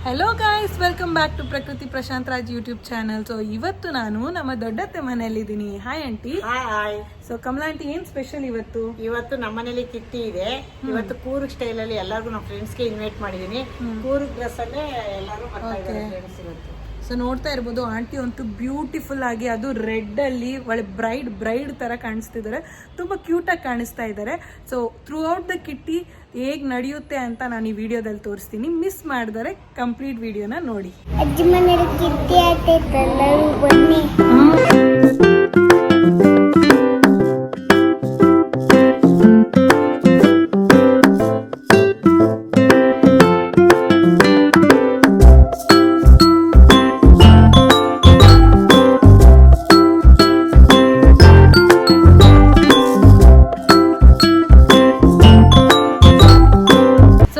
Hello guys, welcome back to Prakruthi Prashanth Raj YouTube channel. So ಇವತ್ತು ನಾನು ನಮ್ಮ ದೊಡ್ಡತ್ತೆ ಮನೆಯಲ್ಲಿದ್ದೀನಿ. Hi aunty. Hi. So Kamala aunty, ಏನ್ ಸ್ಪೆಷಲ್ ಇವತ್ತು? ನಮ್ಮ ಮನೇಲಿ ಕಿಟ್ಟಿ ಇದೆ. ಇವತ್ತು ಕೂರ್ಗ್ ಸ್ಟೈಲ್ ಅಲ್ಲಿ ಎಲ್ಲರಿಗೂ ನಮ್ಮ ಫ್ರೆಂಡ್ಸ್ಗೆ ಇನ್ವೈಟ್ ಮಾಡಿದೀನಿ. ಕೂರ್ಗ್ ಡ್ರೆಸ್ ಅಲ್ಲೇ ಎಲ್ಲರೂ ಬರ್ತಾ ಇದ್ದಾರೆ ಫ್ರೆಂಡ್ಸ್ ಇವತ್ತು. ಸೊ ನೋಡ್ತಾ ಇರ್ಬೋದು, ಆಂಟಿ ಅಂತೂ ಬ್ಯೂಟಿಫುಲ್ ಆಗಿ, ಅದು ರೆಡ್ ಅಲ್ಲಿ ಒಳ್ಳೆ ಬ್ರೈಡ್ ತರ ಕಾಣಿಸ್ತಿದ್ದಾರೆ. ತುಂಬಾ ಕ್ಯೂಟ್ ಆಗಿ ಕಾಣಿಸ್ತಾ ಇದ್ದಾರೆ. So throughout the kitty ಹೇಗ್ ನಡೆಯುತ್ತೆ ಅಂತ ನಾನು ಈ ವಿಡಿಯೋದಲ್ಲಿ ತೋರಿಸ್ತೀನಿ. ಮಿಸ್ ಮಾಡಿದರೆ ಕಂಪ್ಲೀಟ್ ವಿಡಿಯೋನ ನೋಡಿ. ಅಜ್ಜಿ ಮನೇಲಿ ಕಿಟ್ಟಿ ಆಯ್ತೈತೆ, ಎಲ್ಲರೂ ಬನ್ನಿ.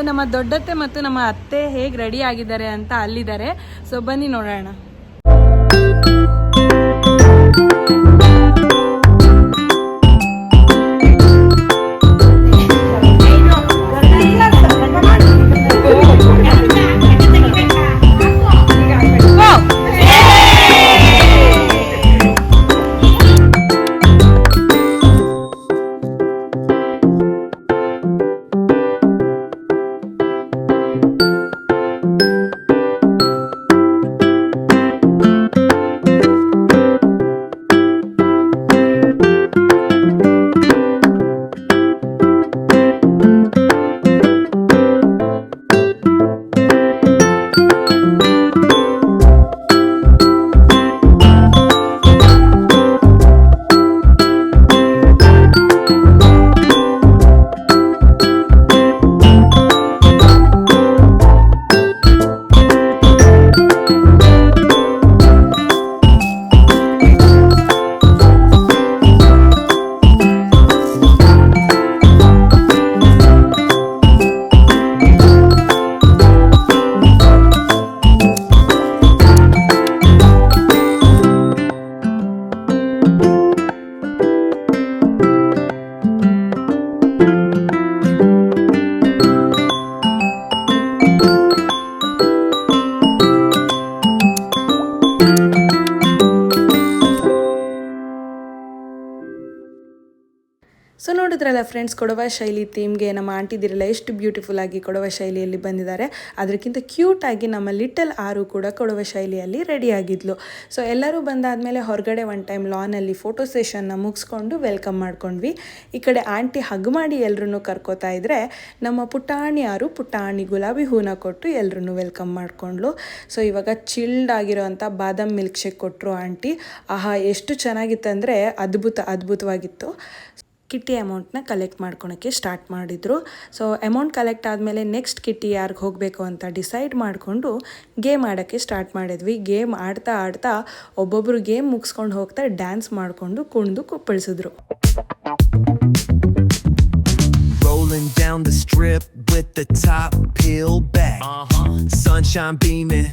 ನಮ್ಮ ದೊಡ್ಡತ್ತೆ ಮತ್ತು ನಮ್ಮ ಅತ್ತೆ ಹೇಗೆ ರೆಡಿ ಆಗಿದ್ದಾರೆ ಅಂತ ಅಲ್ಲಿದ್ದಾರೆ. ಸೊ ಬನ್ನಿ ನೋಡೋಣ. ಸೊ ನೋಡಿದ್ರಲ್ಲ ಫ್ರೆಂಡ್ಸ್, ಕೊಡವ ಶೈಲಿ ಥೀಮ್ಗೆ ನಮ್ಮ ಆಂಟಿದಿರಲ್ಲ ಎಷ್ಟು ಬ್ಯೂಟಿಫುಲ್ ಆಗಿ ಕೊಡವ ಶೈಲಿಯಲ್ಲಿ ಬಂದಿದ್ದಾರೆ. ಅದಕ್ಕಿಂತ ಕ್ಯೂಟಾಗಿ ನಮ್ಮ ಲಿಟಲ್ ಆರು ಕೂಡ ಕೊಡವ ಶೈಲಿಯಲ್ಲಿ ರೆಡಿ ಆಗಿದ್ಲು. ಸೊ ಎಲ್ಲರೂ ಬಂದಾದಮೇಲೆ ಹೊರಗಡೆ ಒನ್ ಟೈಮ್ ಲಾನಲ್ಲಿ ಫೋಟೋ ಸೆಷನ್ನ ಮುಗಿಸ್ಕೊಂಡು ವೆಲ್ಕಮ್ ಮಾಡ್ಕೊಂಡ್ವಿ. ಈ ಕಡೆ ಆಂಟಿ ಹಗ್ ಮಾಡಿ ಎಲ್ಲರೂ ಕರ್ಕೋತಾ ಇದ್ರೆ, ನಮ್ಮ ಪುಟಾಣಿ ಆರು ಪುಟಾಣಿ ಗುಲಾಬಿ ಹೂನ ಕೊಟ್ಟು ಎಲ್ಲರೂ ವೆಲ್ಕಮ್ ಮಾಡ್ಕೊಂಡ್ಲು. ಸೊ ಇವಾಗ ಚಿಲ್ಡ್ ಆಗಿರೋವಂಥ ಬಾದಾಮ್ ಮಿಲ್ಕ್ ಶೇಕ್ ಕೊಟ್ಟರು ಆಂಟಿ. ಆಹಾ, ಎಷ್ಟು ಚೆನ್ನಾಗಿತ್ತಂದರೆ ಅದ್ಭುತವಾಗಿತ್ತು. ಕಿಟ್ಟಿ ಅಮೌಂಟ್ನ ಕಲೆಕ್ಟ್ ಮಾಡ್ಕೊಳಕ್ಕೆ ಸ್ಟಾರ್ಟ್ ಮಾಡಿದರು. ಸೊ ಅಮೌಂಟ್ ಕಲೆಕ್ಟ್ ಆದಮೇಲೆ ನೆಕ್ಸ್ಟ್ ಕಿಟ್ಟಿ ಯಾರಿಗೆ ಹೋಗಬೇಕು ಅಂತ ಡಿಸೈಡ್ ಮಾಡಿಕೊಂಡು ಗೇಮ್ ಆಡೋಕ್ಕೆ ಸ್ಟಾರ್ಟ್ ಮಾಡಿದ್ವಿ. ಗೇಮ್ ಆಡ್ತಾ ಒಬ್ಬೊಬ್ಬರು ಗೇಮ್ ಮುಗಿಸ್ಕೊಂಡು ಹೋಗ್ತಾ ಡ್ಯಾನ್ಸ್ ಮಾಡಿಕೊಂಡು ಕುಣಿದು ಕುಪ್ಪಳಿಸಿದ್ರು. Rolling down the strip with the top peeled back. Sunshine beaming,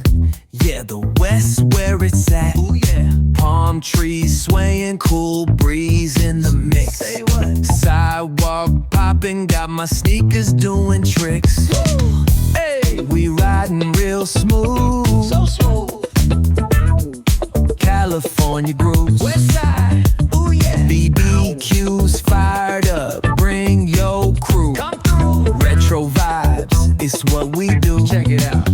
yeah, the west where it's at. Ooh, yeah. Palm trees swaying, cool breeze in the mix. Say what? Sidewalk popping, got my sneakers doing tricks. Woo. Hey, we riding real smooth, so smooth. California grooves, west side, ooh yeah. BBQs fired up, bring your crew. Come through. Retro vibes, it's what we do. Check it out.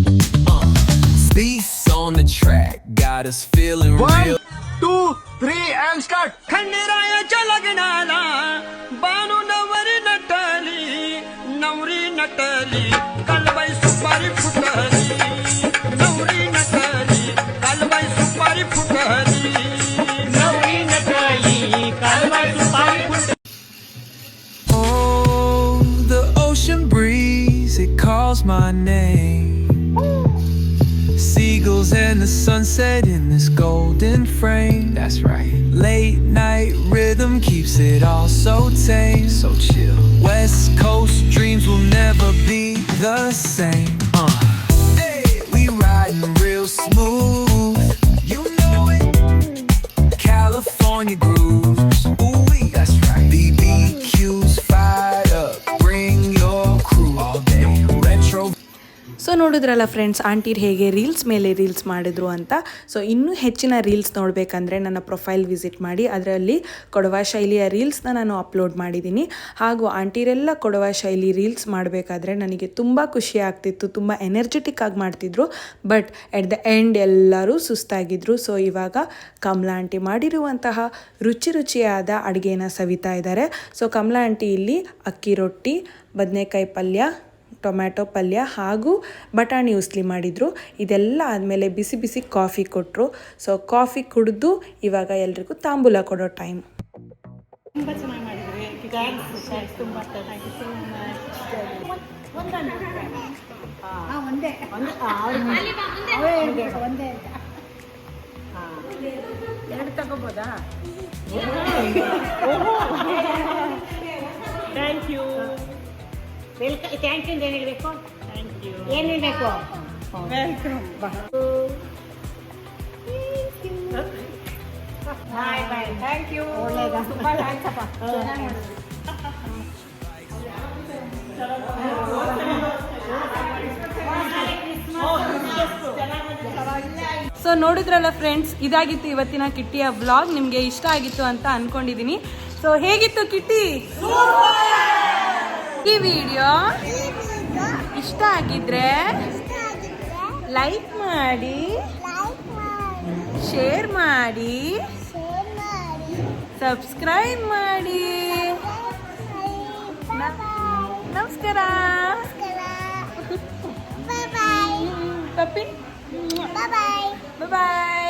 Beats on the track, got us feeling real. 1, 2, 3 and start. Khanderaya चलगनाला बानू नवरी नटली कलबाई सुपारी फुटली नवरी नटली कलबाई सुपारी फुटली नवरी नटली कलबाई सुपारी फुटली. Oh, the ocean breeze, it calls my name. Seagulls and the sunset in this golden frame. That's right. Late night rhythm keeps it all so tame, so chill. West Coast dreams will never be the same. Hey, we riding real smooth, you know it. California grooves, ooh wee, that's right. BBQs fired up, bring your crew all day. Retro. So ನೋಡಿದ್ರಲ್ಲ ನೋಡಿದ್ರಲ್ಲ friends ಆಂಟಿರ್ ಹೇಗೆ reels ಮೇಲೆ reels ಮಾಡಿದ್ರು ಅಂತ. So ಇನ್ನೂ ಹೆಚ್ಚಿನ reels ನೋಡಬೇಕಂದ್ರೆ ನನ್ನ profile visit ಮಾಡಿ, ಅದರಲ್ಲಿ ಕೊಡವ ಶೈಲಿಯ ರೀಲ್ಸ್ನ ನಾನು ಅಪ್ಲೋಡ್ ಮಾಡಿದ್ದೀನಿ. ಹಾಗೂ ಆಂಟಿರೆಲ್ಲ ಕೊಡವ ಶೈಲಿ ರೀಲ್ಸ್ ಮಾಡಬೇಕಾದ್ರೆ ನನಗೆ ತುಂಬ ಖುಷಿ ಆಗ್ತಿತ್ತು, ತುಂಬ ಎನರ್ಜೆಟಿಕ್ ಆಗಿ ಮಾಡ್ತಿದ್ರು. ಬಟ್ ಎಟ್ ದ ಎಂಡ್ ಎಲ್ಲರೂ ಸುಸ್ತಾಗಿದ್ರು. ಸೊ ಇವಾಗ ಕಮಲಾ ಆಂಟಿ ಮಾಡಿರುವಂತಹ ರುಚಿಯಾದ ಅಡುಗೆನ ಸವಿತಾ ಇದ್ದಾರೆ. ಸೊ ಕಮಲಾ ಆಂಟಿ ಇಲ್ಲಿ ಅಕ್ಕಿ ರೊಟ್ಟಿ, ಬದನೆಕಾಯಿ ಪಲ್ಯ, ಟೊಮ್ಯಾಟೊ ಪಲ್ಯ ಹಾಗೂ ಬಟಾಣಿ ಉಸ್ಲಿ ಮಾಡಿದರು. ಇದೆಲ್ಲ ಆದಮೇಲೆ ಬಿಸಿ ಬಿಸಿ ಕಾಫಿ ಕೊಟ್ಟರು. ಸೊ ಕಾಫಿ ಕುಡಿದು ಇವಾಗ ಎಲ್ರಿಗೂ ತಾಂಬೂಲ ಕೊಡೋ ಟೈಮ್. ತುಂಬ ಚೆನ್ನಾಗಿ ಮಾಡಿದ್ರಿ. ಥ್ಯಾಂಕ್ಸ್ ತುಂಬ ಥ್ಯಾಂಕ್ ಯು ಸೋ ಮಚ್. ಒಂದೇ ಎರಡು ತಗೋಬೋದಾ? Thank you. Welcome. Thank you ಏನು ಹೇಳಬೇಕು? Thank you. ಏನು ಹೇಳಬೇಕು? Welcome. Bye bye. Thank you. ಒಳ್ಳೆಯದ. ತುಂಬ ಥ್ಯಾಂಕ್ಸ್ ಅಪ್ಪ. ಸೊ ನೋಡಿದ್ರಲ್ಲ ಫ್ರೆಂಡ್ಸ್, ಇದಾಗಿತ್ತು ಇವತ್ತಿನ ಕಿಟ್ಟಿಯ ವ್ಲಾಗ್. ನಿಮಗೆ ಇಷ್ಟ ಆಗಿತ್ತು ಅಂತ ಅಂದ್ಕೊಂಡಿದ್ದೀನಿ. ಸೊ ಹೇಗಿತ್ತು ಕಿಟ್ಟಿ? ಈ ವಿಡಿಯೋ ಇಷ್ಟ ಆಗಿದ್ರೆ ಲೈಕ್ ಮಾಡಿ, ಶೇರ್ ಮಾಡಿ, ಸಬ್ಸ್ಕ್ರೈಬ್ ಮಾಡಿ. ನಮಸ್ಕಾರ ಪಪ್ಪಿ. ಬಾಯ್ ಬಾಯ್.